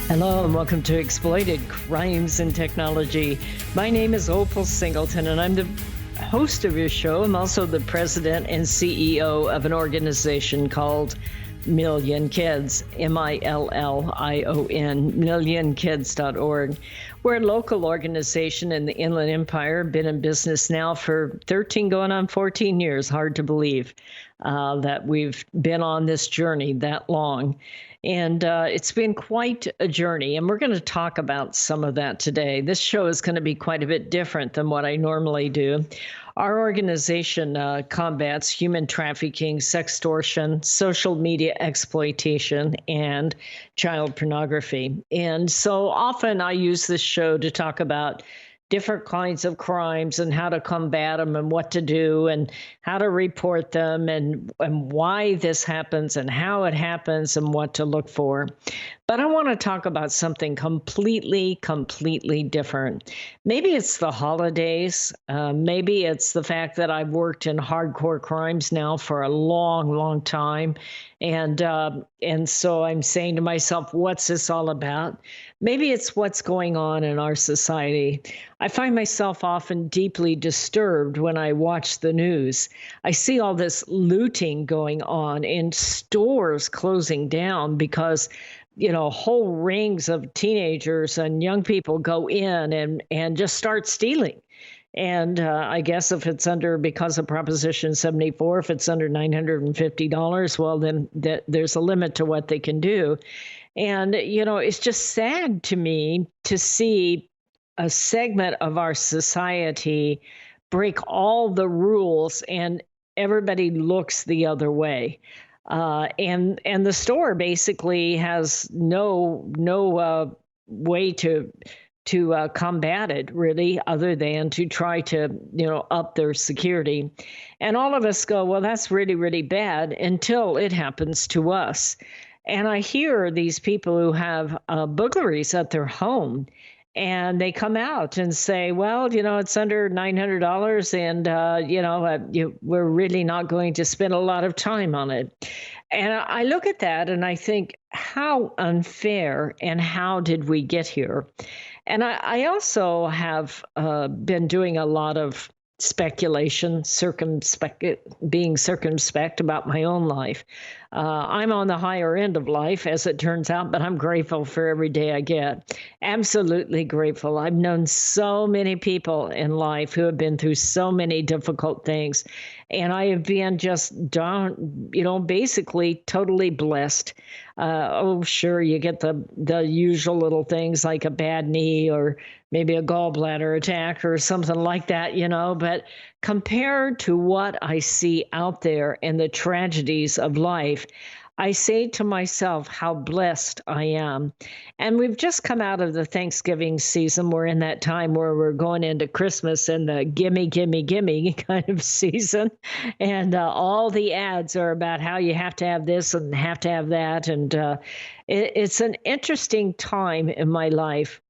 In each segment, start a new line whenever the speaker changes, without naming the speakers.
Hello and welcome to Exploited Crimes and Technology. My name is Opal Singleton and I'm the host of your show. I'm also the president and CEO of an organization called Million Kids, Million, millionkids.org. We're a local organization in the Inland Empire, been in business now for 13 going on 14 years. Hard to believe that we've been on this journey that long. And it's been quite a journey, and we're going to talk about some of that today. This show is going to be quite a bit different than what I normally do. Our organization combats human trafficking, sextortion, social media exploitation, and child pornography. And so often I use this show to talk about different kinds of crimes and how to combat them and what to do and how to report them and why this happens and how it happens and what to look for. But I want to talk about something completely different. Maybe it's the holidays. Maybe it's the fact that I've worked in hardcore crimes now for a long time. And so I'm saying to myself, what's this all about? Maybe it's what's going on in our society. I find myself often deeply disturbed when I watch the news. I see all this looting going on in stores closing down because whole rings of teenagers and young people go in and just start stealing. And I guess if it's because of Proposition 74, if it's under $950, well, then there's a limit to what they can do. And, it's just sad to me to see a segment of our society break all the rules and everybody looks the other way. And the store basically has no way to combat it really, other than to try to up their security. And all of us go, well, that's really bad until it happens to us. And I hear these people who have burglaries at their home. And they come out and say, well, it's under $900 and, we're really not going to spend a lot of time on it. And I look at that and I think, how unfair and how did we get here? And I also have been doing a lot of speculation, being circumspect about my own life. I'm on the higher end of life, as it turns out, but I'm grateful for every day I get. Absolutely grateful. I've known so many people in life who have been through so many difficult things, and I have been just basically totally blessed. Sure, you get the usual little things like a bad knee or maybe a gallbladder attack or something like that, but compared to what I see out there and the tragedies of life, I say to myself how blessed I am. And we've just come out of the Thanksgiving season. We're in that time where we're going into Christmas and the gimme kind of season. And all the ads are about how you have to have this and have to have that. And it's an interesting time in my life.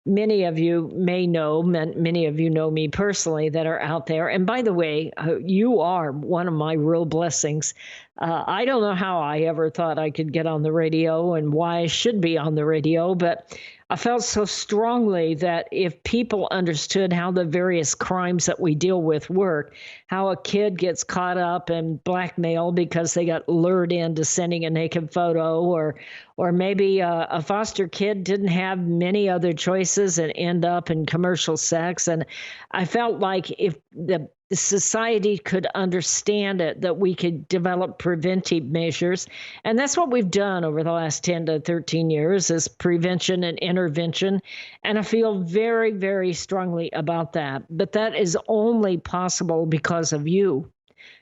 Many of you may know, many of you know me personally that are out there. And by the way, you are one of my real blessings. I don't know how I ever thought I could get on the radio and why I should be on the radio, but I felt so strongly that if people understood how the various crimes that we deal with work, how a kid gets caught up and blackmailed because they got lured into sending a naked photo, or maybe a foster kid didn't have many other choices and end up in commercial sex. And I felt like if the society could understand it, that we could develop preventive measures. And that's what we've done over the last 10 to 13 years is prevention and intervention. And I feel very, very strongly about that. But that is only possible because of you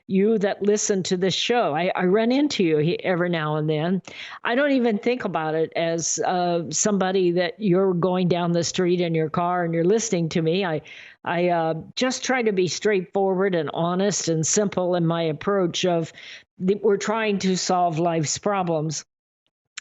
that listen to this show. I run into you every now and then. I don't even think about it as somebody that you're going down the street in your car and you're listening to me. I just try to be straightforward and honest and simple in my approach of we're trying to solve life's problems.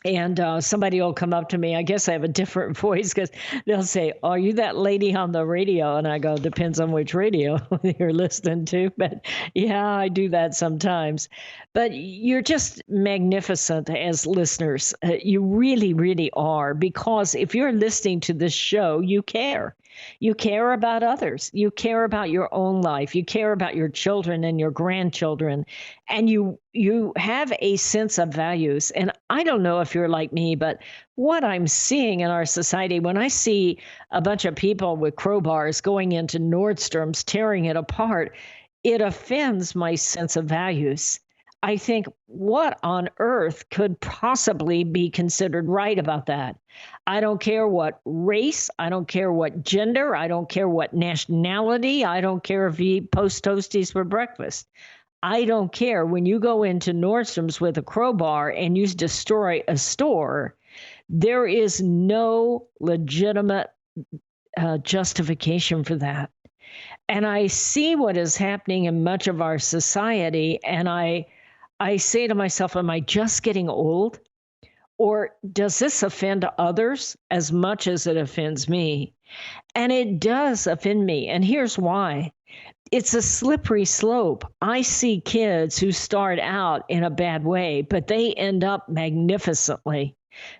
And somebody will come up to me. I guess I have a different voice because they'll say, "Are you that lady on the radio?" And I go, "Depends on which radio you're listening to." But yeah, I do that sometimes. But you're just magnificent as listeners. You really, really are. Because if you're listening to this show, you care. You care about others. You care about your own life. You care about your children and your grandchildren, and you have a sense of values. And I don't know if you're like me, but what I'm seeing in our society, when I see a bunch of people with crowbars going into Nordstrom's, tearing it apart, it offends my sense of values. I think, what on earth could possibly be considered right about that? I don't care what race, I don't care what gender, I don't care what nationality, I don't care if you eat post toasties for breakfast. I don't care. When you go into Nordstrom's with a crowbar and you destroy a store, there is no legitimate justification for that. And I see what is happening in much of our society, and I say to myself, am I just getting old? Or does this offend others as much as it offends me? And it does offend me. And here's why. It's a slippery slope. I see kids who start out in a bad way, but they end up magnificently.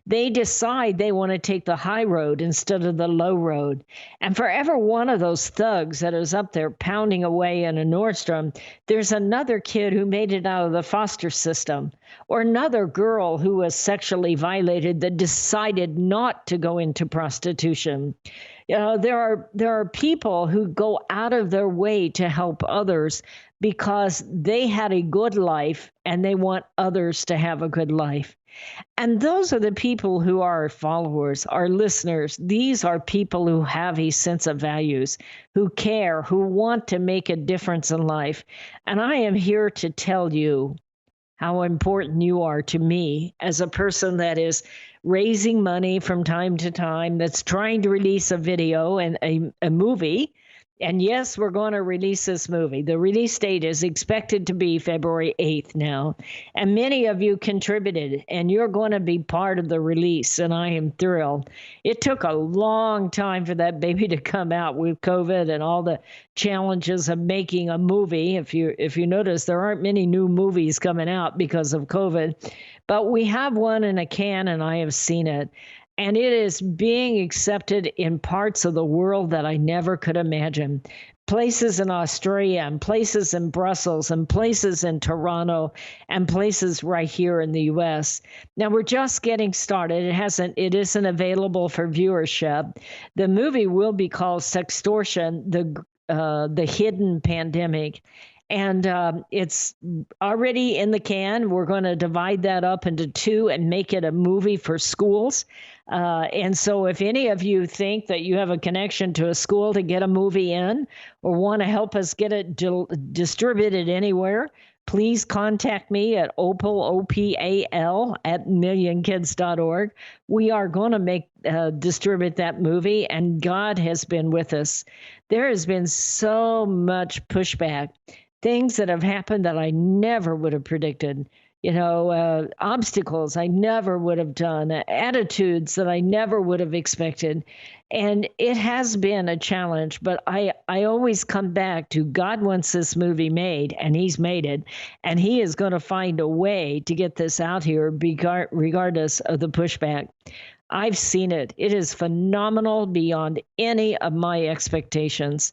They decide they want to take the high road instead of the low road. And for every one of those thugs that is up there pounding away in a Nordstrom, there's another kid who made it out of the foster system, or another girl who was sexually violated that decided not to go into prostitution. You know, there are people who go out of their way to help others because they had a good life and they want others to have a good life. And those are the people who are our followers, our listeners. These are people who have a sense of values, who care, who want to make a difference in life. And I am here to tell you how important you are to me as a person that is raising money from time to time, that's trying to release a video and a movie. And yes, we're going to release this movie. The release date is expected to be February 8th now. And many of you contributed, and you're going to be part of the release, and I am thrilled. It took a long time for that baby to come out with COVID and all the challenges of making a movie. If you notice, there aren't many new movies coming out because of COVID. But we have one in a can, and I have seen it. And it is being accepted in parts of the world that I never could imagine. Places in Australia, and places in Brussels, and places in Toronto, and places right here in the U.S. Now, we're just getting started. It isn't available for viewership. The movie will be called Sextortion, the Hidden Pandemic. And it's already in the can. We're going to divide that up into two and make it a movie for schools. And so if any of you think that you have a connection to a school to get a movie in, or want to help us get it distributed anywhere, please contact me at opal, at millionkids.org. We are going to distribute that movie, and God has been with us. There has been so much pushback. Things that have happened that I never would have predicted, obstacles I never would have done, attitudes that I never would have expected. And it has been a challenge, but I always come back to God wants this movie made, and he's made it, and he is going to find a way to get this out here regardless of the pushback. I've seen it. It is phenomenal beyond any of my expectations.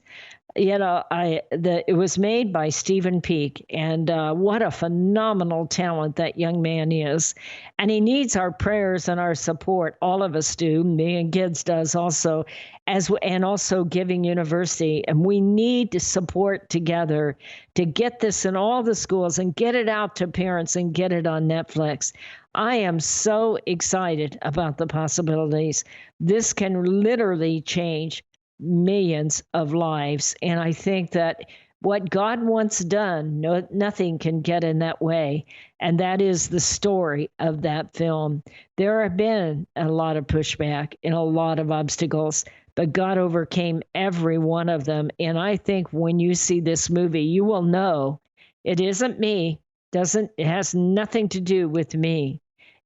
It was made by Stephen Peak, and what a phenomenal talent that young man is. And he needs our prayers and our support. All of us do. Me and Kids does also, and also Giving University. And we need to support together to get this in all the schools and get it out to parents and get it on Netflix. I am so excited about the possibilities. This can literally change millions of lives. And I think that what God wants done, nothing can get in that way. And that is the story of that film. There have been a lot of pushback and a lot of obstacles, but God overcame every one of them. And I think when you see this movie, you will know it isn't me. It has nothing to do with me.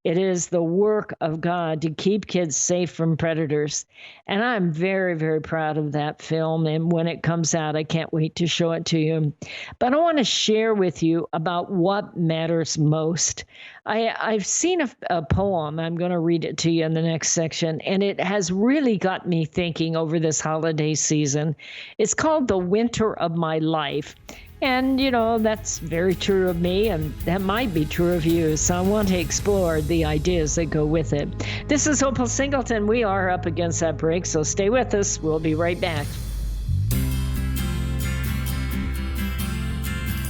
It is the work of God to keep kids safe from predators. And I'm very, very proud of that film. And when it comes out, I can't wait to show it to you. But I want to share with you about what matters most. I've seen a poem. I'm going to read it to you in the next section. And it has really got me thinking over this holiday season. It's called The Winter of My Life. And, that's very true of me, and that might be true of you. So I want to explore the ideas that go with it. This is Opal Singleton. We are up against that break, so stay with us. We'll be right back.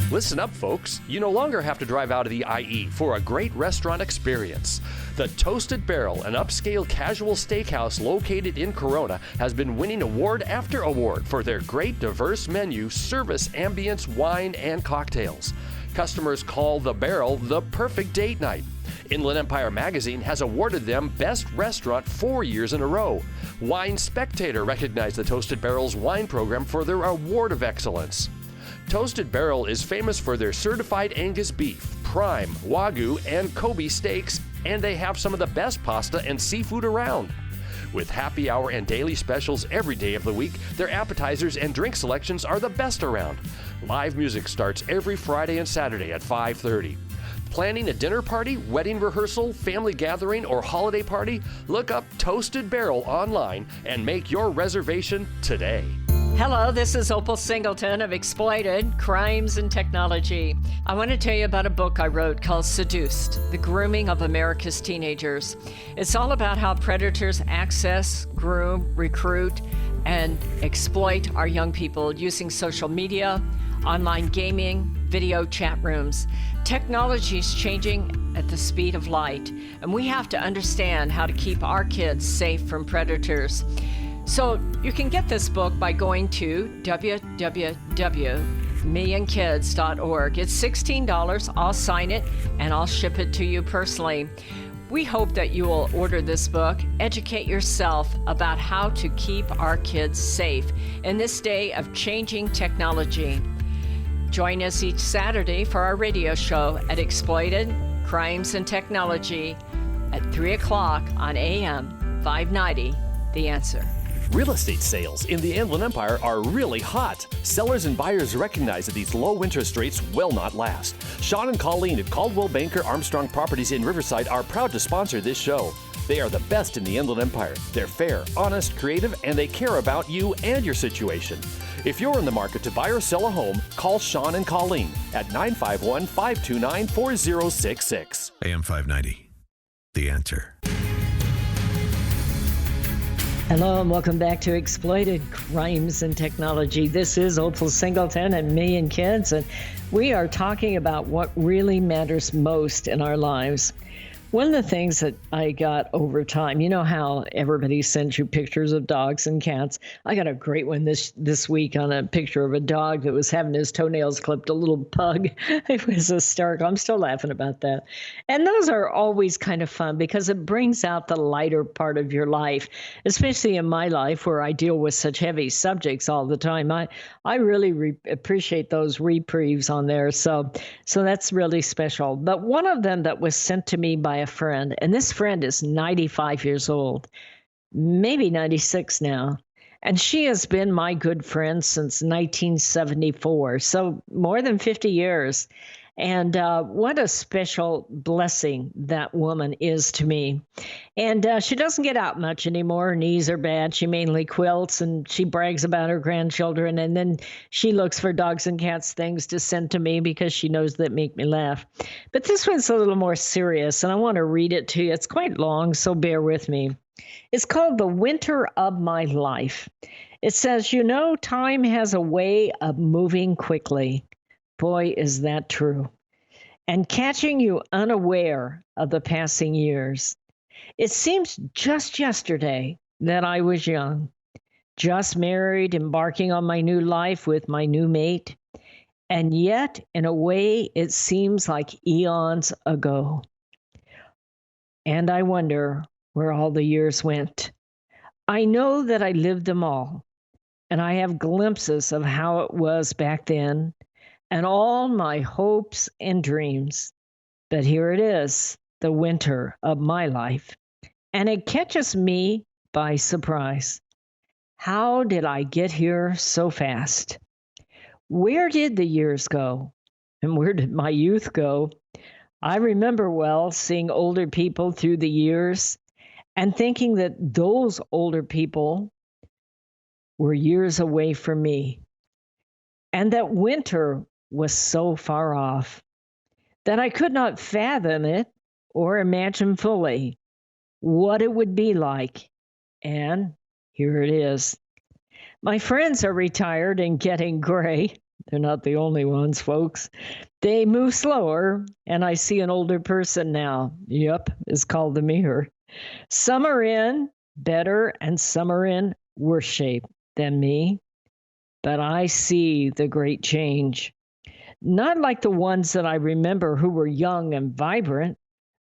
Listen up, folks. You no longer have to drive out of the IE for a great restaurant experience. The Toasted Barrel, an upscale casual steakhouse located in Corona, has been winning award after award for their great diverse menu, service, ambience, wine, and cocktails. Customers call the Barrel the perfect date night. Inland Empire magazine has awarded them Best Restaurant 4 years in a row. Wine Spectator recognized the Toasted Barrel's wine program for their award of excellence. Toasted Barrel is famous for their certified Angus beef, prime, Wagyu, and Kobe steaks, and they have some of the best pasta and seafood around. With happy hour and daily specials every day of the week, their appetizers and drink selections are the best around. Live music starts every Friday and Saturday at 5:30. Planning a dinner party, wedding rehearsal, family gathering, or holiday party? Look up Toasted Barrel online and make your reservation today.
Hello, this is Opal Singleton of Exploited, Crimes and Technology. I want to tell you about a book I wrote called Seduced, The Grooming of America's Teenagers. It's all about how predators access, groom, recruit, and exploit our young people using social media, online gaming, video chat rooms. Technology is changing at the speed of light, and we have to understand how to keep our kids safe from predators. So you can get this book by going to www.millionkids.org. It's $16. I'll sign it and I'll ship it to you personally. We hope that you will order this book, educate yourself about how to keep our kids safe in this day of changing technology. Join us each Saturday for our radio show at Exploited, Crimes and Technology at 3 o'clock on AM 590, The Answer.
Real estate sales in the Inland Empire are really hot. Sellers and buyers recognize that these low interest rates will not last. Sean and Colleen at Caldwell Banker Armstrong Properties in Riverside are proud to sponsor this show. They are the best in the Inland Empire. They're fair, honest, creative, and they care about you and your situation. If you're in the market to buy or sell a home, call Sean and Colleen at 951-529-4066.
AM 590, The Answer.
Hello and welcome back to Exploited Crimes and Technology. This is Opal Singleton and Million Kids, and we are talking about what really matters most in our lives. One of the things that I got over time, you know how everybody sends you pictures of dogs and cats. I got a great one this week on a picture of a dog that was having his toenails clipped, a little pug. It was hysterical. I'm still laughing about that. And those are always kind of fun because it brings out the lighter part of your life, especially in my life where I deal with such heavy subjects all the time. I really appreciate those reprieves on there. So that's really special. But one of them that was sent to me by a friend, and this friend is 95 years old, maybe 96 now, and she has been my good friend since 1974, so more than 50 years. And what a special blessing that woman is to me. And she doesn't get out much anymore. Her knees are bad. She mainly quilts, and she brags about her grandchildren. And then she looks for dogs and cats things to send to me because she knows that make me laugh. But this one's a little more serious, and I want to read it to you. It's quite long, so bear with me. It's called The Winter of My Life. It says, time has a way of moving quickly. Boy, is that true. And catching you unaware of the passing years. It seems just yesterday that I was young, just married, embarking on my new life with my new mate. And yet, in a way, it seems like eons ago. And I wonder where all the years went. I know that I lived them all, and I have glimpses of how it was back then, and all my hopes and dreams. But here it is. the winter of my life, and it catches me by surprise. How did I get here so fast? Where did the years go? And where did my youth go? I remember well seeing older people through the years and thinking that those older people were years away from me, and that winter was so far off that I could not fathom it or imagine fully what it would be like. And here it is. My friends are retired and getting gray. They're not the only ones, folks. They move slower, and I see an older person now. Yep, it's called the mirror. Some are in better and some are in worse shape than me, but I see the great change. Not like the ones that I remember who were young and vibrant,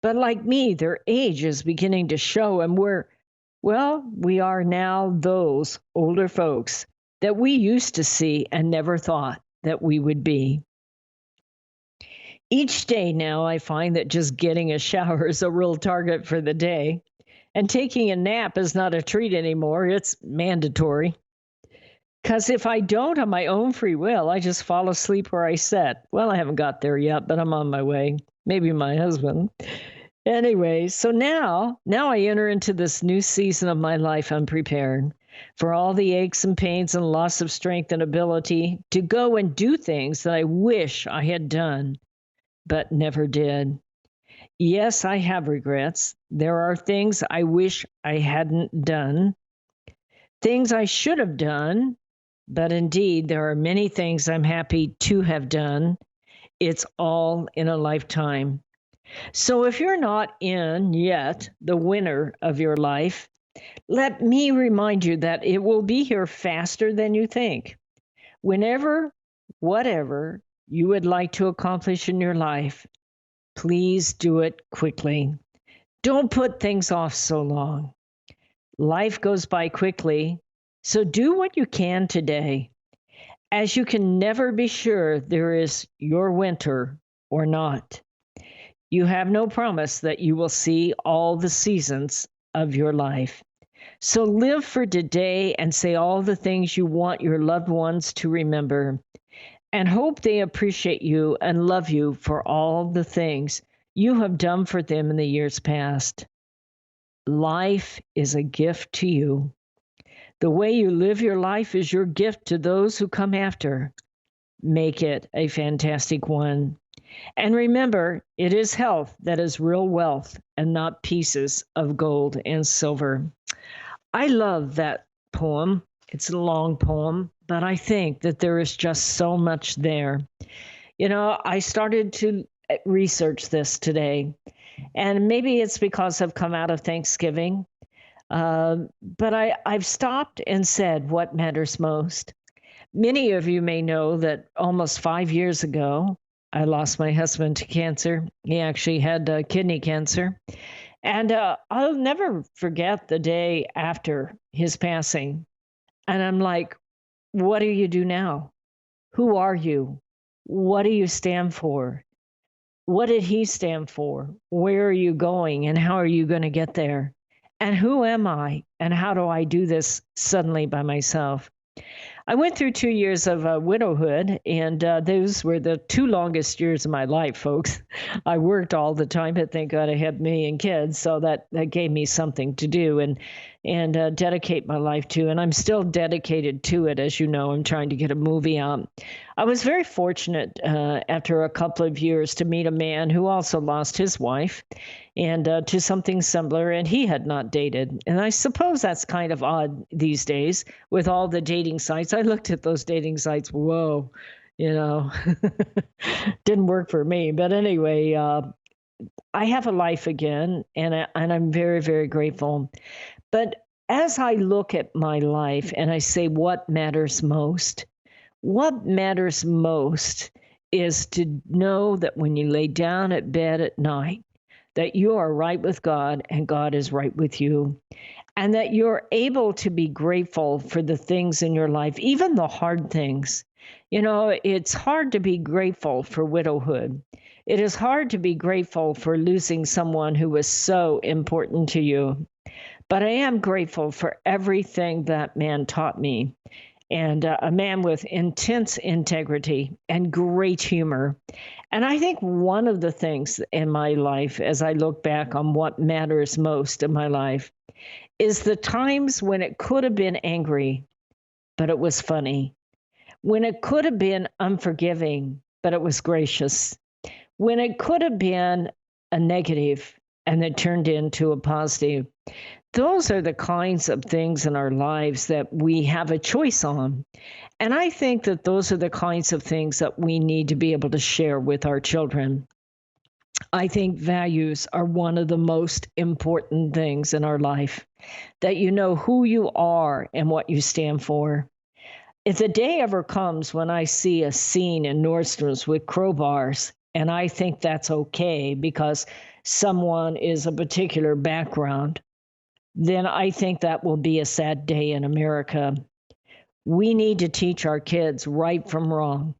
but like me, their age is beginning to show, and we are now those older folks that we used to see and never thought that we would be. Each day now, I find that just getting a shower is a real target for the day, and taking a nap is not a treat anymore. It's mandatory. Because if I don't on my own free will, I just fall asleep where I sit. Well, I haven't got there yet, but I'm on my way. Maybe my husband. Anyway, so now I enter into this new season of my life unprepared for all the aches and pains and loss of strength and ability to go and do things that I wish I had done, but never did. Yes, I have regrets. There are things I wish I hadn't done, things I should have done, but indeed, there are many things I'm happy to have done. It's all in a lifetime. So if you're not in yet the winter of your life, let me remind you that it will be here faster than you think. Whenever, whatever you would like to accomplish in your life, please do it quickly. Don't put things off so long. Life goes by quickly, so do what you can today, as you can never be sure there is your winter or not. You have no promise that you will see all the seasons of your life. So live for today and say all the things you want your loved ones to remember, and hope they appreciate you and love you for all the things you have done for them in the years past. Life is a gift to you. The way you live your life is your gift to those who come after. Make it a fantastic one. And remember, it is health that is real wealth and not pieces of gold and silver. I love that poem. It's a long poem, but I think that there is just so much there. You know, I started to research this today, and maybe it's because I've come out of Thanksgiving, but I've stopped and said what matters most. Many of you may know that almost 5 years ago, I lost my husband to cancer. He actually had kidney cancer. And I'll never forget the day after his passing. And I'm like, what do you do now? Who are you? What do you stand for? What did he stand for? Where are you going? And how are you going to get there? And who am I? And how do I do this suddenly by myself? I went through 2 years of widowhood, and those were the 2 longest years of my life, folks. I worked all the time, but thank God I had me and kids, so that gave me something to do and dedicate my life to, and I'm still dedicated to it. As you know, I'm trying to get a movie out. I was very fortunate after a couple of years to meet a man who also lost his wife and to something similar, and he had not dated. And I suppose that's kind of odd these days with all the dating sites. I looked at those dating sites. Whoa, didn't work for me. But anyway, I have a life again, and I'm very, very grateful. But as I look at my life and I say what matters most is to know that when you lay down at bed at night, that you are right with God and God is right with you, and that you're able to be grateful for the things in your life, even the hard things. You know, it's hard to be grateful for widowhood It is hard to be grateful for losing someone who was so important to you. But I am grateful for everything that man taught me. And a man with intense integrity and great humor. And I think one of the things in my life, as I look back on what matters most in my life, is the times when it could have been angry, but it was funny. When it could have been unforgiving, but it was gracious. When it could have been a negative and it turned into a positive. Those are the kinds of things in our lives that we have a choice on. And I think that those are the kinds of things that we need to be able to share with our children. I think values are one of the most important things in our life, that you know who you are and what you stand for. If the day ever comes when I see a scene in Nordstrom's with crowbars, and I think that's okay because someone is a particular background, then I think that will be a sad day in America. We need to teach our kids right from wrong.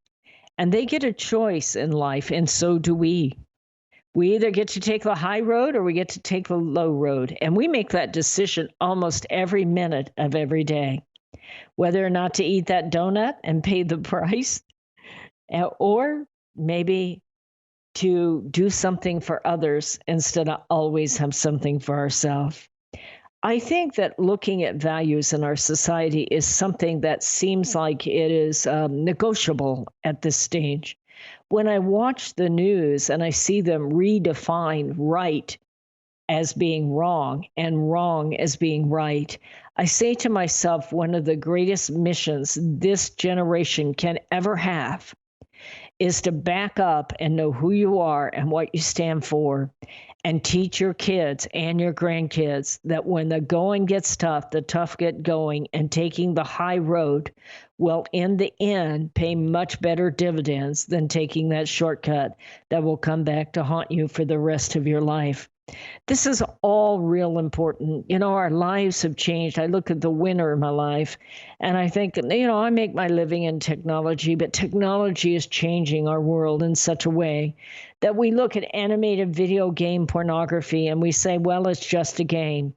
And they get a choice in life, and so do we. We either get to take the high road or we get to take the low road. And we make that decision almost every minute of every day, whether or not to eat that donut and pay the price, or maybe to do something for others instead of always have something for ourselves. I think that looking at values in our society is something that seems like it is negotiable at this stage. When I watch the news and I see them redefine right as being wrong and wrong as being right, I say to myself, one of the greatest missions this generation can ever have is to back up and know who you are and what you stand for, and teach your kids and your grandkids that when the going gets tough, the tough get going, and taking the high road will, in the end, pay much better dividends than taking that shortcut that will come back to haunt you for the rest of your life. This is all real important. You know, our lives have changed. I look at the winner of my life and I think, you know, I make my living in technology, but technology is changing our world in such a way that we look at animated video game pornography and we say, well, it's just a game.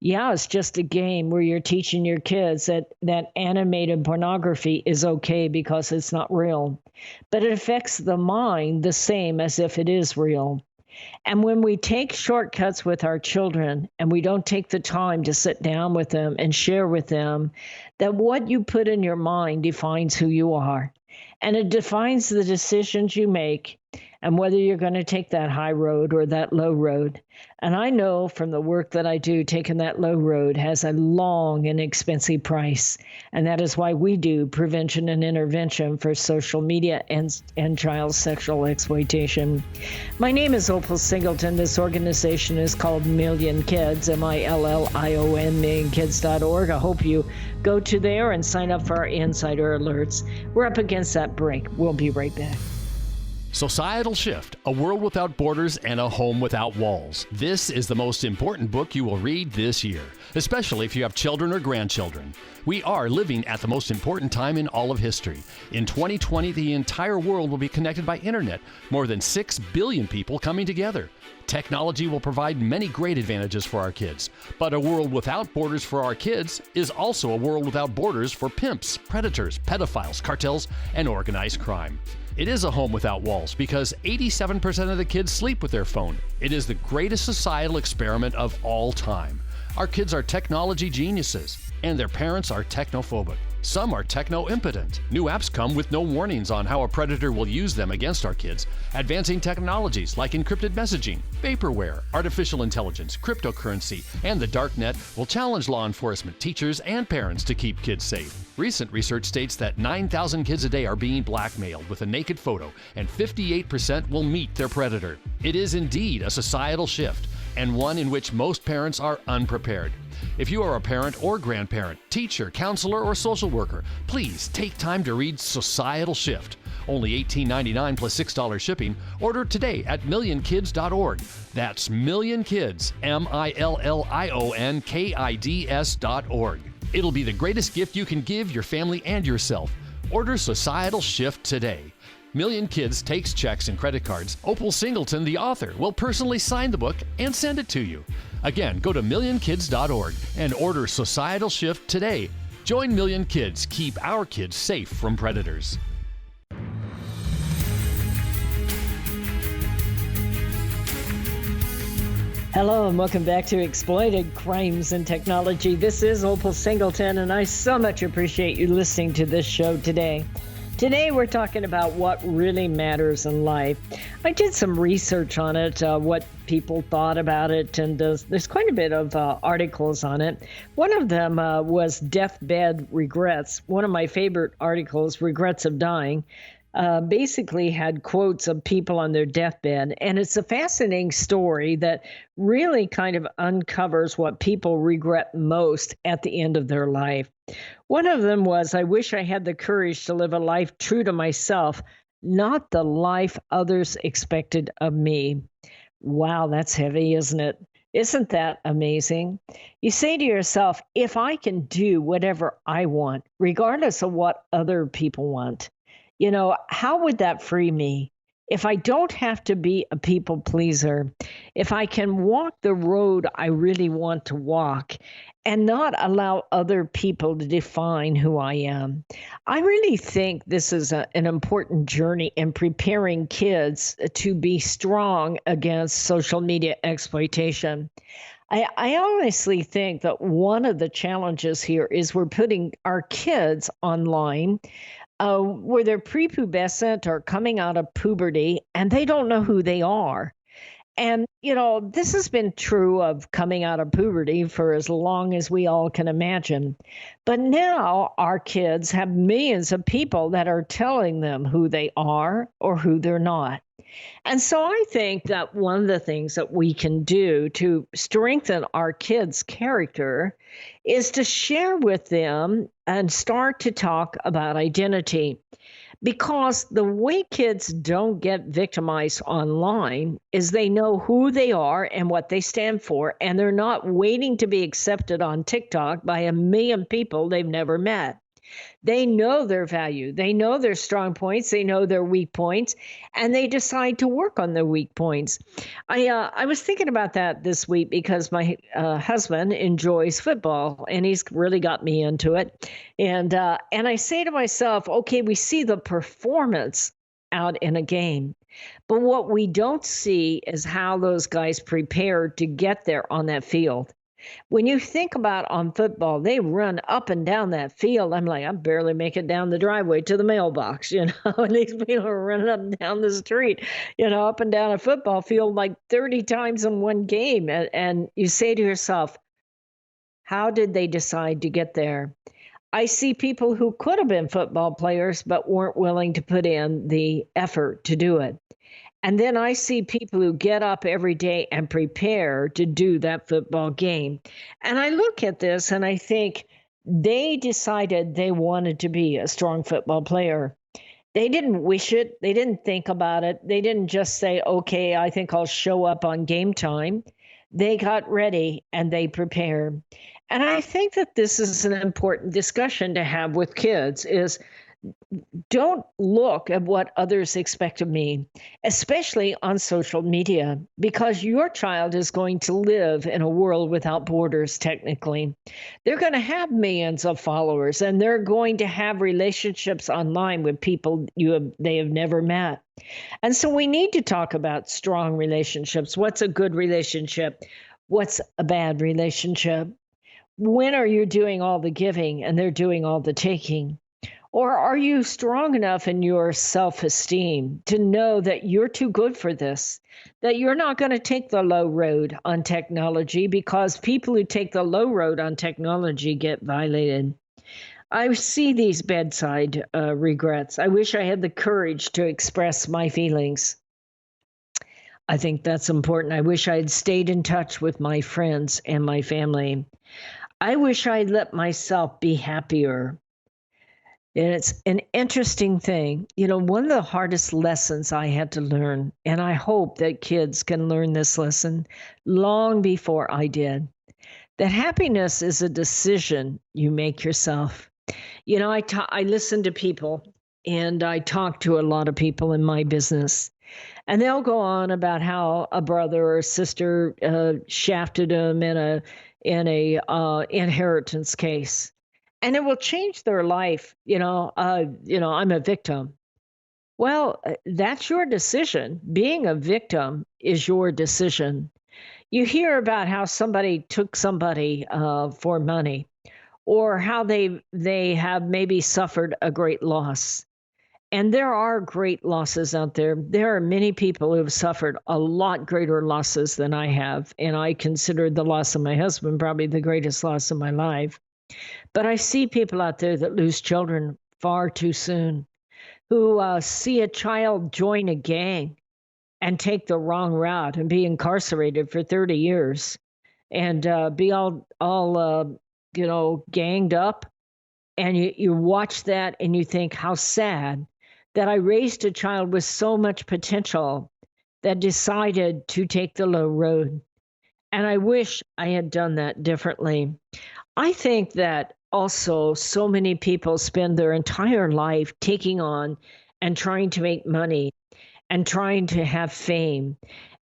Yeah, it's just a game where you're teaching your kids that animated pornography is okay because it's not real. But it affects the mind the same as if it is real. And when we take shortcuts with our children and we don't take the time to sit down with them and share with them that what you put in your mind defines who you are, and it defines the decisions you make and whether you're going to take that high road or that low road. And I know from the work that I do, taking that low road has a long and expensive price. And that is why we do prevention and intervention for social media and child sexual exploitation. My name is Opal Singleton. This organization is called Million Kids, MILLION, millionkids.org. I hope you go to there and sign up for our insider alerts. We're up against that break. We'll be right back.
Societal Shift, A World Without Borders and a Home Without Walls. This is the most important book you will read this year, especially if you have children or grandchildren. We are living at the most important time in all of history. In 2020, the entire world will be connected by internet, more than 6 billion people coming together. Technology will provide many great advantages for our kids, but a world without borders for our kids is also a world without borders for pimps, predators, pedophiles, cartels, and organized crime. It is a home without walls because 87% of the kids sleep with their phone. It is the greatest societal experiment of all time. Our kids are technology geniuses, and their parents are technophobic. Some are techno-impotent. New apps come with no warnings on how a predator will use them against our kids. Advancing technologies like encrypted messaging, vaporware, artificial intelligence, cryptocurrency, and the darknet will challenge law enforcement, teachers, and parents to keep kids safe. Recent research states that 9,000 kids a day are being blackmailed with a naked photo, and 58% will meet their predator. It is indeed a societal shift, and one in which most parents are unprepared. If you are a parent or grandparent, teacher, counselor, or social worker, please take time to read Societal Shift. Only $18.99 plus $6 shipping. Order today at millionkids.org. That's millionkids, millionkids.org. It'll be the greatest gift you can give your family and yourself. Order Societal Shift today. Million Kids takes checks and credit cards. Opal Singleton, the author, will personally sign the book and send it to you. Again, go to millionkids.org and order Societal Shift today. Join Million Kids. Keep our kids safe from predators.
Hello and welcome back to Exploited Crimes and Technology. This is Opal Singleton, and I so much appreciate you listening to this show today. Today we're talking about what really matters in life. I did some research on it, what people thought about it, and there's quite a bit of articles on it. One of them was Deathbed Regrets. One of my favorite articles, Regrets of Dying, basically had quotes of people on their deathbed. And it's a fascinating story that really kind of uncovers what people regret most at the end of their life. One of them was, I wish I had the courage to live a life true to myself, not the life others expected of me. Wow, that's heavy, isn't it? Isn't that amazing? You say to yourself, if I can do whatever I want, regardless of what other people want, how would that free me? If I don't have to be a people pleaser, if I can walk the road I really want to walk and not allow other people to define who I am. I really think this is an important journey in preparing kids to be strong against social media exploitation. I honestly think that one of the challenges here is we're putting our kids online where they're prepubescent or coming out of puberty, and they don't know who they are. And, this has been true of coming out of puberty for as long as we all can imagine. But now our kids have millions of people that are telling them who they are or who they're not. And so I think that one of the things that we can do to strengthen our kids' character is to share with them and start to talk about identity. Because the way kids don't get victimized online is they know who they are and what they stand for, and they're not waiting to be accepted on TikTok by a million people they've never met. They know their value. They know their strong points. They know their weak points, and they decide to work on their weak points. I was thinking about that this week because my husband enjoys football, and he's really got me into it. And I say to myself, okay, we see the performance out in a game, but what we don't see is how those guys prepared to get there on that field. When you think about on football, they run up and down that field. I'm like, I barely make it down the driveway to the mailbox, and these people are running up and down the street, up and down a football field like 30 times in one game. And you say to yourself, how did they decide to get there? I see people who could have been football players, but weren't willing to put in the effort to do it. And then I see people who get up every day and prepare to do that football game. And I look at this and I think they decided they wanted to be a strong football player. They didn't wish it. They didn't think about it. They didn't just say, okay, I think I'll show up on game time. They got ready and they prepared. And I think that this is an important discussion to have with kids is don't look at what others expect of me, especially on social media, because your child is going to live in a world without borders, technically. They're going to have millions of followers, and they're going to have relationships online with people they have never met. And so we need to talk about strong relationships. What's a good relationship? What's a bad relationship? When are you doing all the giving and they're doing all the taking? Or are you strong enough in your self-esteem to know that you're too good for this, that you're not going to take the low road on technology because people who take the low road on technology get violated? I see these bedside regrets. I wish I had the courage to express my feelings. I think that's important. I wish I had stayed in touch with my friends and my family. I wish I'd let myself be happier. And it's an interesting thing. One of the hardest lessons I had to learn, and I hope that kids can learn this lesson long before I did, that happiness is a decision you make yourself. I listen to people, and I talk to a lot of people in my business, and they'll go on about how a brother or sister shafted them in a inheritance case, and it will change their life. I'm a victim. Well, that's your decision. Being a victim is your decision. You hear about how somebody took somebody for money, or how they have maybe suffered a great loss. And there are great losses out there. There are many people who have suffered a lot greater losses than I have. And I consider the loss of my husband probably the greatest loss of my life. But I see people out there that lose children far too soon, who see a child join a gang and take the wrong route and be incarcerated for 30 years and be all ganged up. And you watch that and you think, how sad that I raised a child with so much potential that decided to take the low road. And I wish I had done that differently. I think that also so many people spend their entire life taking on and trying to make money and trying to have fame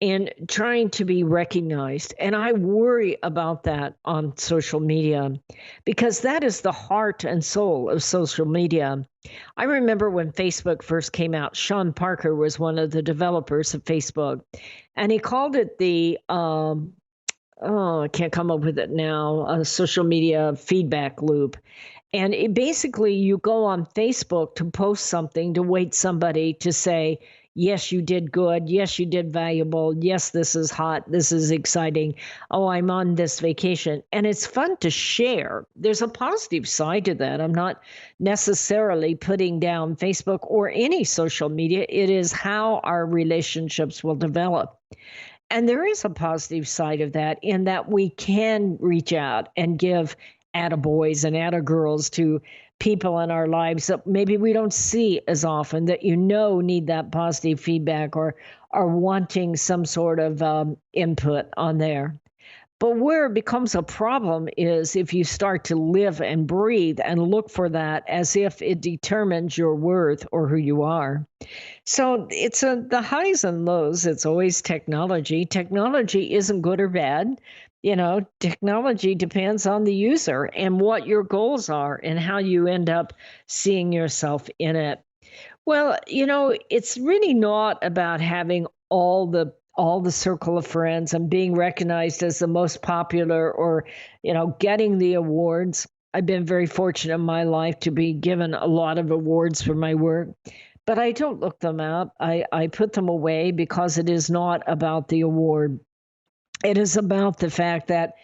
and trying to be recognized. And I worry about that on social media, because that is the heart and soul of social media. I remember when Facebook first came out, Sean Parker was one of the developers of Facebook, and he called it the I can't come up with it now, a social media feedback loop. And basically, you go on Facebook to post something to wait somebody to say, yes, you did good. Yes, you did valuable. Yes, this is hot. This is exciting. Oh, I'm on this vacation. And it's fun to share. There's a positive side to that. I'm not necessarily putting down Facebook or any social media. It is how our relationships will develop. And there is a positive side of that, in that we can reach out and give attaboys and attagirls to people in our lives that maybe we don't see as often, that need that positive feedback or are wanting some sort of input on there. But where it becomes a problem is if you start to live and breathe and look for that as if it determines your worth or who you are. So it's the highs and lows. It's always technology. Technology isn't good or bad. Technology depends on the user and what your goals are and how you end up seeing yourself in it. Well, it's really not about having all the circle of friends and being recognized as the most popular or, getting the awards. I've been very fortunate in my life to be given a lot of awards for my work, but I don't look them up. I put them away because it is not about the award. It is about the fact that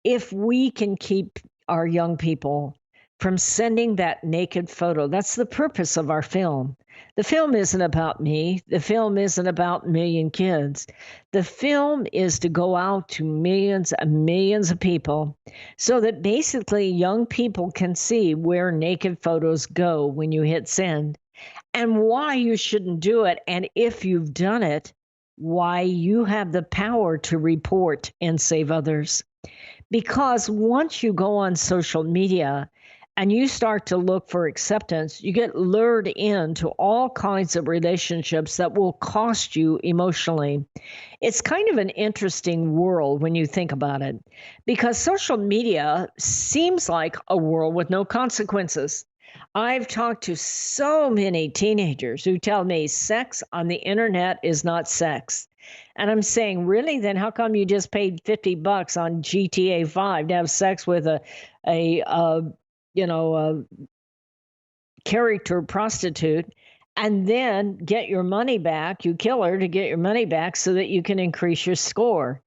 if we can keep our young people from sending that naked photo, that's the purpose of our film. The film isn't about me. The film isn't about a million kids. The film is to go out to millions and millions of people so that basically young people can see where naked photos go when you hit send and why you shouldn't do it. And if you've done it, why you have the power to report and save others. Because once you go on social media and you start to look for acceptance, you get lured into all kinds of relationships that will cost you emotionally. It's kind of an interesting world when you think about it, because social media seems like a world with no consequences. I've talked to so many teenagers who tell me sex on the internet is not sex. And I'm saying, really? Then how come you just paid $50 on GTA 5 to have sex with a character prostitute and then get your money back? You kill her to get your money back so that you can increase your score.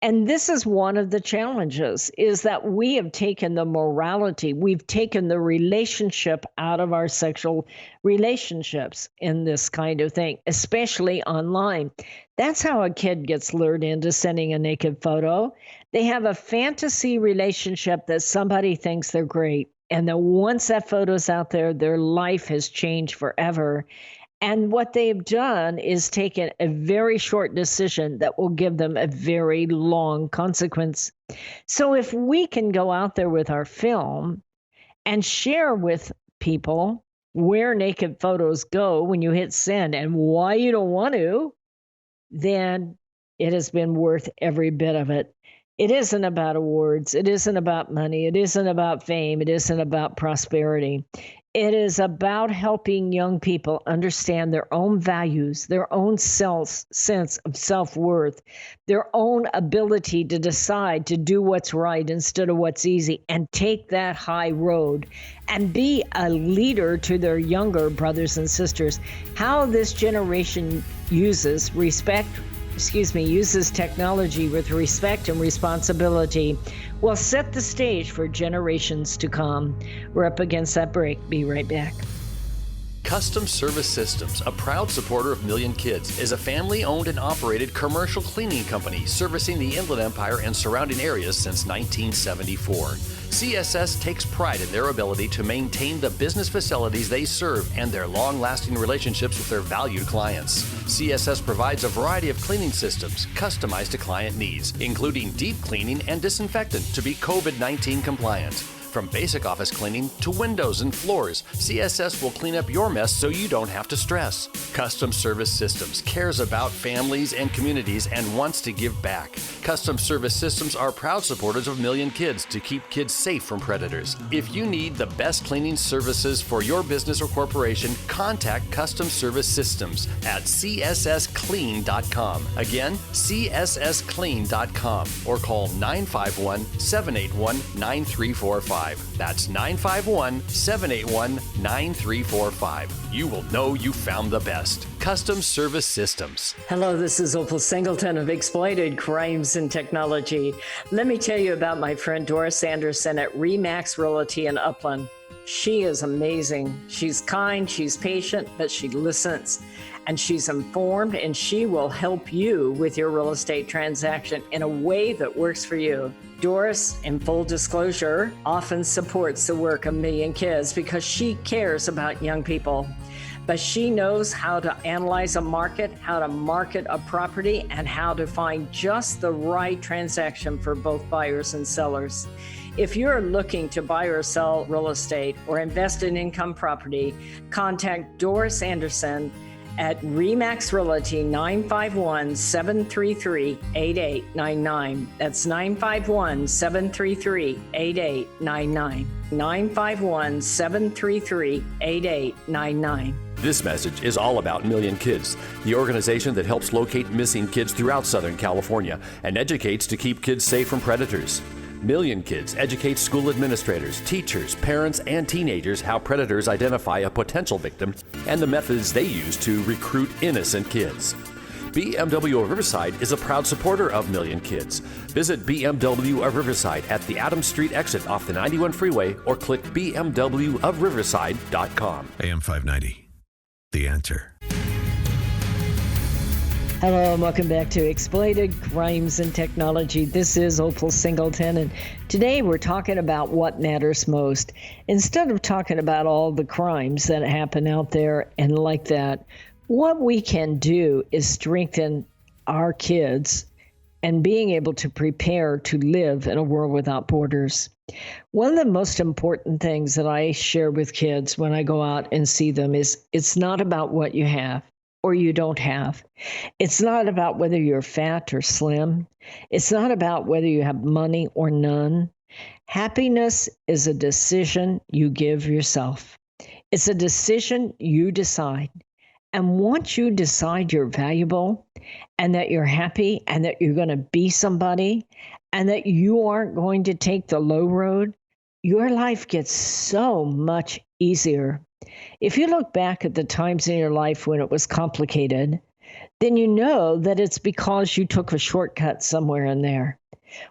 And this is one of the challenges, is that we have taken the morality, we've taken the relationship out of our sexual relationships in this kind of thing, especially online. That's how a kid gets lured into sending a naked photo. They have a fantasy relationship that somebody thinks they're great. And then once that photo's out there, their life has changed forever. And what they've done is taken a very short decision that will give them a very long consequence. So if we can go out there with our film and share with people where naked photos go when you hit send and why you don't want to, then it has been worth every bit of it. It isn't about awards. It isn't about money. It isn't about fame. It isn't about prosperity. It is about helping young people understand their own values, their own sense of self-worth, their own ability to decide to do what's right instead of what's easy, and take that high road and be a leader to their younger brothers and sisters. How this generation uses technology with respect and responsibility will set the stage for generations to come. We're up against that break. Be right back.
Custom Service Systems, a proud supporter of Million Kids, is a family-owned and operated commercial cleaning company servicing the Inland Empire and surrounding areas since 1974. CSS takes pride in their ability to maintain the business facilities they serve and their long-lasting relationships with their valued clients. CSS provides a variety of cleaning systems customized to client needs, including deep cleaning and disinfectant to be COVID-19 compliant. From basic office cleaning to windows and floors, CSS will clean up your mess so you don't have to stress. Custom Service Systems cares about families and communities and wants to give back. Custom Service Systems are proud supporters of Million Kids to keep kids safe from predators. If you need the best cleaning services for your business or corporation, contact Custom Service Systems at cssclean.com. Again, cssclean.com, or call 951-781-9345. That's 951-781-9345. You will know you found the best. Custom Service Systems.
Hello, this is Opal Singleton of Exploited Crimes and Technology. Let me tell you about my friend Doris Anderson at Remax Realty in Upland. She is amazing. She's kind, she's patient, but she listens, and she's informed, and she will help you with your real estate transaction in a way that works for you. Doris, in full disclosure, often supports the work of Million Kids because she cares about young people. But she knows how to analyze a market, how to market a property, and how to find just the right transaction for both buyers and sellers. If you're looking to buy or sell real estate or invest in income property, contact Doris Anderson at Remax Realty 951-733-8899. That's 951-733-8899. 951-733-8899.
This message is all about Million Kids, the organization that helps locate missing kids throughout Southern California and educates to keep kids safe from predators. Million Kids educates school administrators, teachers, parents, and teenagers how predators identify a potential victim and the methods they use to recruit innocent kids. BMW of Riverside is a proud supporter of Million Kids. Visit BMW of Riverside at the Adams Street exit off the 91 freeway or click bmwofriverside.com.
AM 590. The Answer.
Hello and welcome back to Exploited Crimes and Technology. This is Opal Singleton, and today we're talking about what matters most. Instead of talking about all the crimes that happen out there and like that, what we can do is strengthen our kids and being able to prepare to live in a world without borders. One of the most important things that I share with kids when I go out and see them is it's not about what you have or you don't have. It's not about whether you're fat or slim. It's not about whether you have money or none. Happiness is a decision you give yourself. It's a decision you decide. And once you decide you're valuable and that you're happy and that you're going to be somebody and that you aren't going to take the low road, your life gets so much easier. If you look back at the times in your life when it was complicated, then you know that it's because you took a shortcut somewhere in there.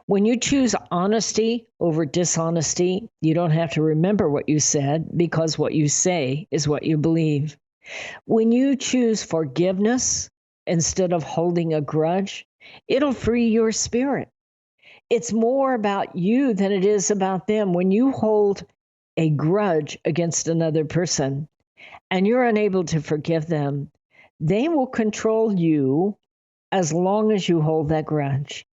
When you choose honesty over dishonesty, you don't have to remember what you said because what you say is what you believe. When you choose forgiveness instead of holding a grudge, it'll free your spirit. It's more about you than it is about them. When you hold a grudge against another person and you're unable to forgive them, they will control you as long as you hold that grudge.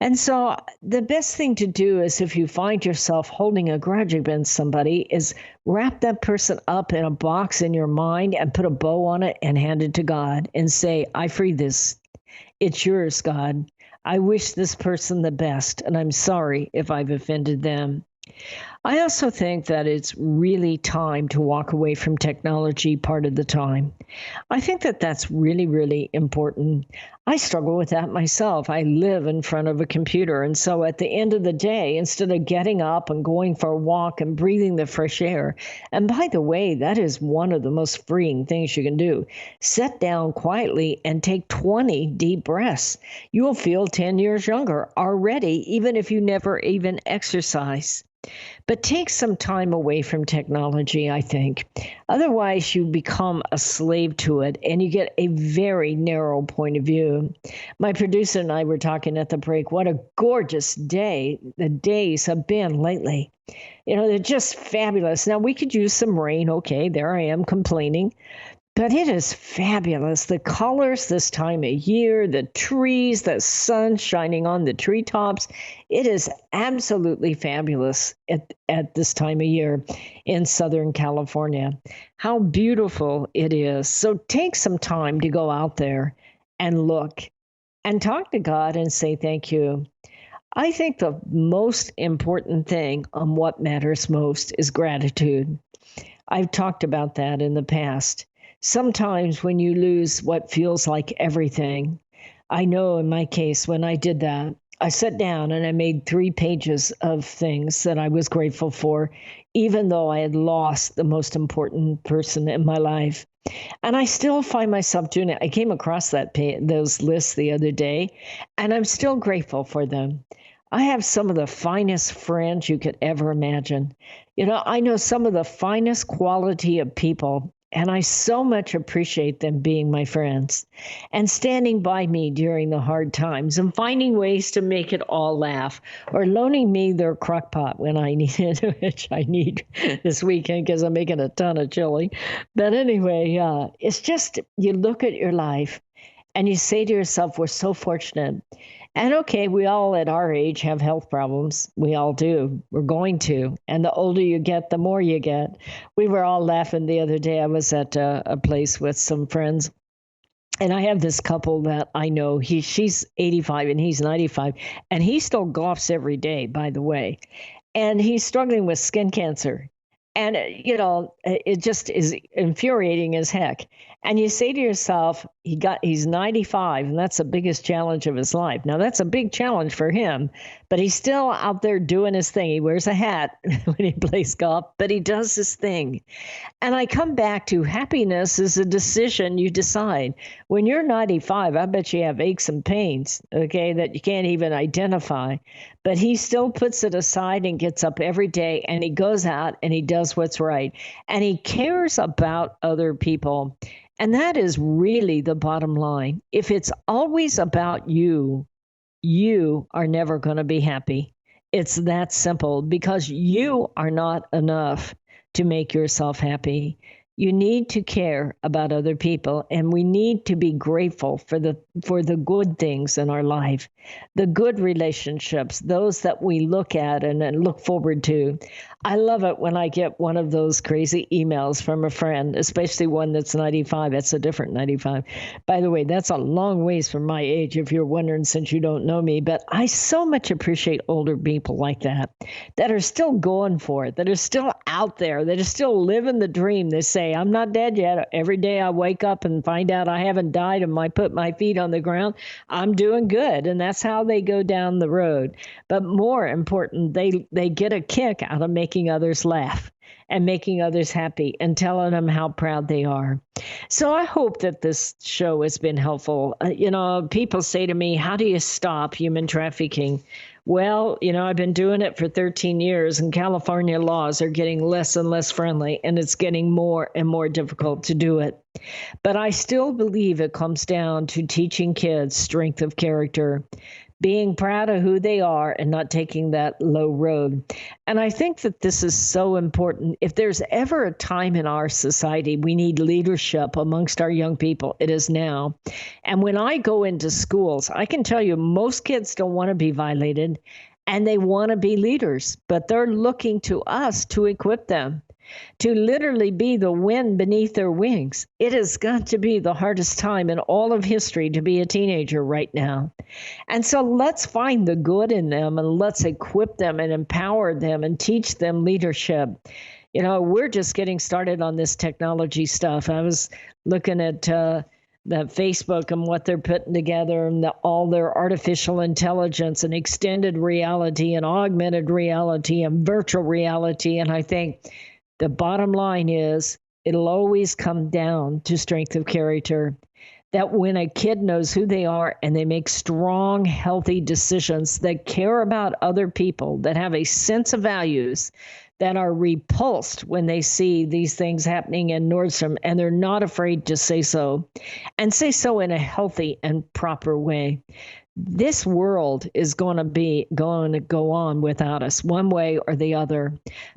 And so the best thing to do is if you find yourself holding a grudge against somebody is wrap that person up in a box in your mind and put a bow on it and hand it to God and say, I free this. It's yours, God. I wish this person the best, and I'm sorry if I've offended them. I also think that it's really time to walk away from technology part of the time. I think that that's really, really important. I struggle with that myself. I live in front of a computer. And so at the end of the day, instead of getting up and going for a walk and breathing the fresh air, and by the way, that is one of the most freeing things you can do. Sit down quietly and take 20 deep breaths. You will feel 10 years younger already, even if you never even exercise. But take some time away from technology, I think. Otherwise, you become a slave to it and you get a very narrow point of view. My producer and I were talking at the break. What a gorgeous day the days have been lately. You know, they're just fabulous. Now, we could use some rain. Okay, there I am complaining. But it is fabulous. The colors this time of year, the trees, the sun shining on the treetops. It is absolutely fabulous at this time of year in Southern California. How beautiful it is. So take some time to go out there and look and talk to God and say thank you. I think the most important thing on what matters most is gratitude. I've talked about that in the past. Sometimes when you lose what feels like everything, I know in my case, when I did that, I sat down and I made 3 pages of things that I was grateful for, even though I had lost the most important person in my life. And I still find myself doing it. I came across those lists the other day, and I'm still grateful for them. I have some of the finest friends you could ever imagine. You know, I know some of the finest quality of people. And I so much appreciate them being my friends and standing by me during the hard times and finding ways to make it all laugh or loaning me their crock pot when I need it, which I need this weekend because I'm making a ton of chili. But anyway, it's just you look at your life and you say to yourself, we're so fortunate. And okay, we all at our age have health problems. We all do. We're going to. And the older you get, the more you get. We were all laughing the other day. I was at a place with some friends. And I have this couple that I know. She's 85 and he's 95. And he still golfs every day, by the way. And he's struggling with skin cancer. And, you know, it just is infuriating as heck. And you say to yourself, he's 95, and that's the biggest challenge of his life. Now, that's a big challenge for him, but he's still out there doing his thing. He wears a hat when he plays golf, but he does his thing. And I come back to happiness is a decision you decide. When you're 95, I bet you have aches and pains, okay, that you can't even identify. But he still puts it aside and gets up every day, and he goes out and he does what's right. And he cares about other people. And that is really the bottom line. If it's always about you, you are never going to be happy. It's that simple because you are not enough to make yourself happy. You need to care about other people, and we need to be grateful for the good things in our life, the good relationships, those that we look at and look forward to. I love it when I get one of those crazy emails from a friend, especially one that's 95. That's a different 95. By the way, that's a long ways from my age, if you're wondering, since you don't know me. But I so much appreciate older people like that are still going for it, that are still out there, that are still living the dream. They say, I'm not dead yet. Every day I wake up and find out I haven't died and I put my feet on the ground. I'm doing good. And that's how they go down the road. But more important, they get a kick out of making others laugh and making others happy and telling them how proud they are. So I hope that this show has been helpful. People say to me, how do you stop human trafficking? Well, I've been doing it for 13 years, and California laws are getting less and less friendly, and it's getting more and more difficult to do it. But I still believe it comes down to teaching kids strength of character, being proud of who they are and not taking that low road. And I think that this is so important. If there's ever a time in our society we need leadership amongst our young people, it is now. And when I go into schools, I can tell you most kids don't want to be violated and they want to be leaders, but they're looking to us to equip them, to literally be the wind beneath their wings. It has got to be the hardest time in all of history to be a teenager right now. And so let's find the good in them and let's equip them and empower them and teach them leadership. You know, we're just getting started on this technology stuff. I was looking at the Facebook and what they're putting together and all their artificial intelligence and extended reality and augmented reality and virtual reality. And I think the bottom line is it'll always come down to strength of character, that when a kid knows who they are and they make strong, healthy decisions that care about other people, that have a sense of values, that are repulsed when they see these things happening in Nordstrom, and they're not afraid to say so, and say so in a healthy and proper way. This world is going to go on without us one way or the other.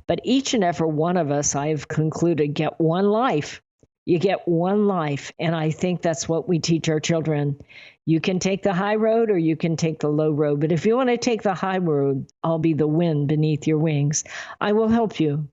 But each and every one of us, I've concluded, get one life. You get one life. And I think that's what we teach our children. You can take the high road or you can take the low road. But if you want to take the high road, I'll be the wind beneath your wings. I will help you.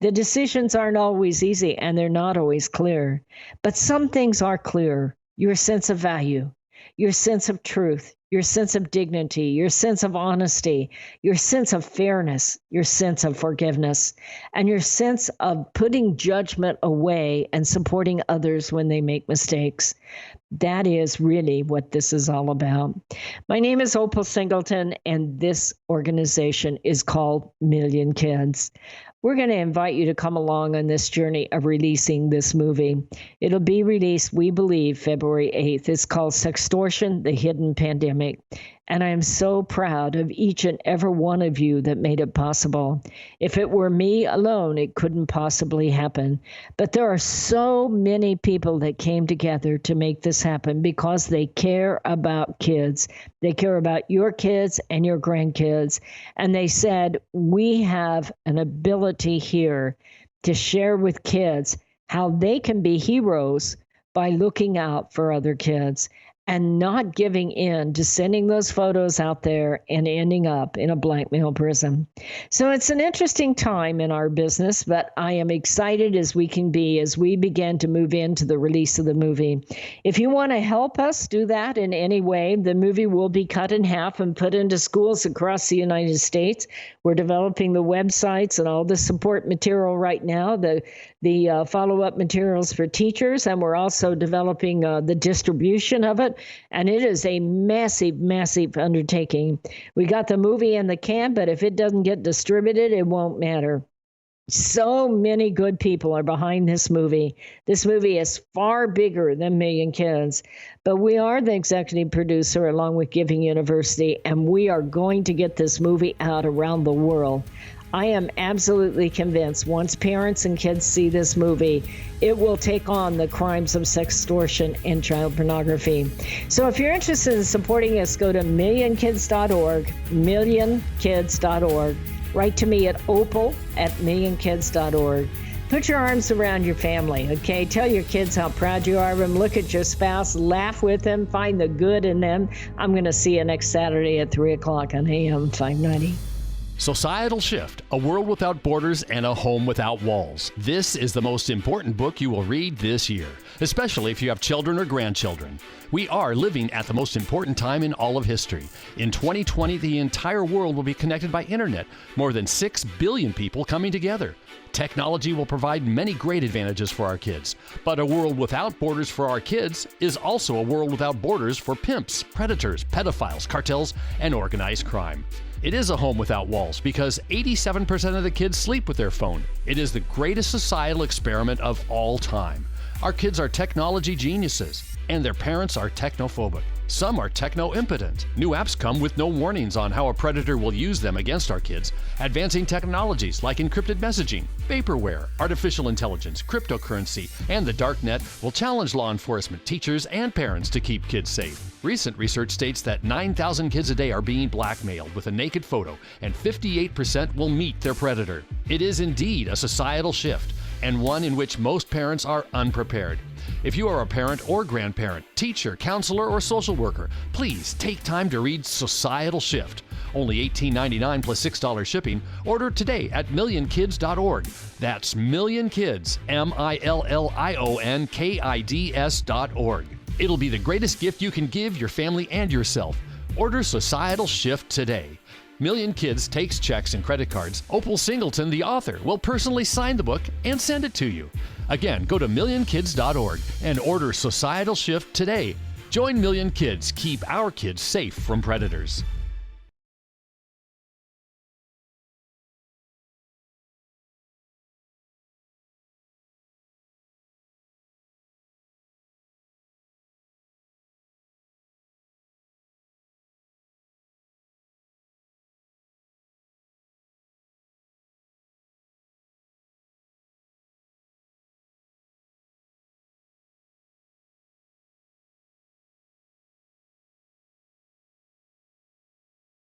The decisions aren't always easy and they're not always clear. But some things are clear. Your sense of value, your sense of truth, your sense of dignity, your sense of honesty, your sense of fairness, your sense of forgiveness, and your sense of putting judgment away and supporting others when they make mistakes. That is really what this is all about. My name is Opal Singleton, and this organization is called Million Kids. We're going to invite you to come along on this journey of releasing this movie. It'll be released, we believe, February 8th. It's called Sextortion, the Hidden Pandemic. And I am so proud of each and every one of you that made it possible. If it were me alone, it couldn't possibly happen. But there are so many people that came together to make this happen because they care about kids. They care about your kids and your grandkids. And they said, we have an ability here to share with kids how they can be heroes by looking out for other kids and not giving in to sending those photos out there and ending up in a blackmail prison. So it's an interesting time in our business, but I am excited as we can be as we begin to move into the release of the movie. If you want to help us do that in any way, the movie will be cut in half and put into schools across the United States. We're developing the websites and all the support material right now, the follow-up materials for teachers, and we're also developing the distribution of it. And it is a massive, massive undertaking. We got the movie in the can, but if it doesn't get distributed, it won't matter. So many good people are behind this movie. This movie is far bigger than Million Kids, but we are the executive producer along with Giving University, and we are going to get this movie out around the world. I am absolutely convinced once parents and kids see this movie, it will take on the crimes of sextortion and child pornography. So if you're interested in supporting us, go to millionkids.org, millionkids.org. Write to me at opal@millionkids.org. Put your arms around your family, okay? Tell your kids how proud you are of them. Look at your spouse, laugh with them, find the good in them. I'm going to see you next Saturday at 3 o'clock on AM 590.
Societal Shift, A World Without Borders and a Home Without Walls. This is the most important book you will read this year, especially if you have children or grandchildren. We are living at the most important time in all of history. In 2020, the entire world will be connected by internet, more than 6 billion people coming together. Technology will provide many great advantages for our kids, but a world without borders for our kids is also a world without borders for pimps, predators, pedophiles, cartels, and organized crime. It is a home without walls because 87% of the kids sleep with their phone. It is the greatest societal experiment of all time. Our kids are technology geniuses, and their parents are technophobic. Some are techno-impotent. New apps come with no warnings on how a predator will use them against our kids. Advancing technologies like encrypted messaging, vaporware, artificial intelligence, cryptocurrency, and the dark net will challenge law enforcement, teachers, and parents to keep kids safe. Recent research states that 9,000 kids a day are being blackmailed with a naked photo, and 58% will meet their predator. It is indeed a societal shift, and one in which most parents are unprepared. If you are a parent or grandparent, teacher, counselor, or social worker, please take time to read Societal Shift. Only $18.99 plus $6 shipping. Order today at millionkids.org. That's millionkids, millionkids.org. It'll be the greatest gift you can give your family and yourself. Order Societal Shift today. Million Kids takes checks and credit cards. Opal Singleton, the author, will personally sign the book and send it to you. Again, go to millionkids.org and order Societal Shift today. Join Million Kids. Keep our kids safe from predators.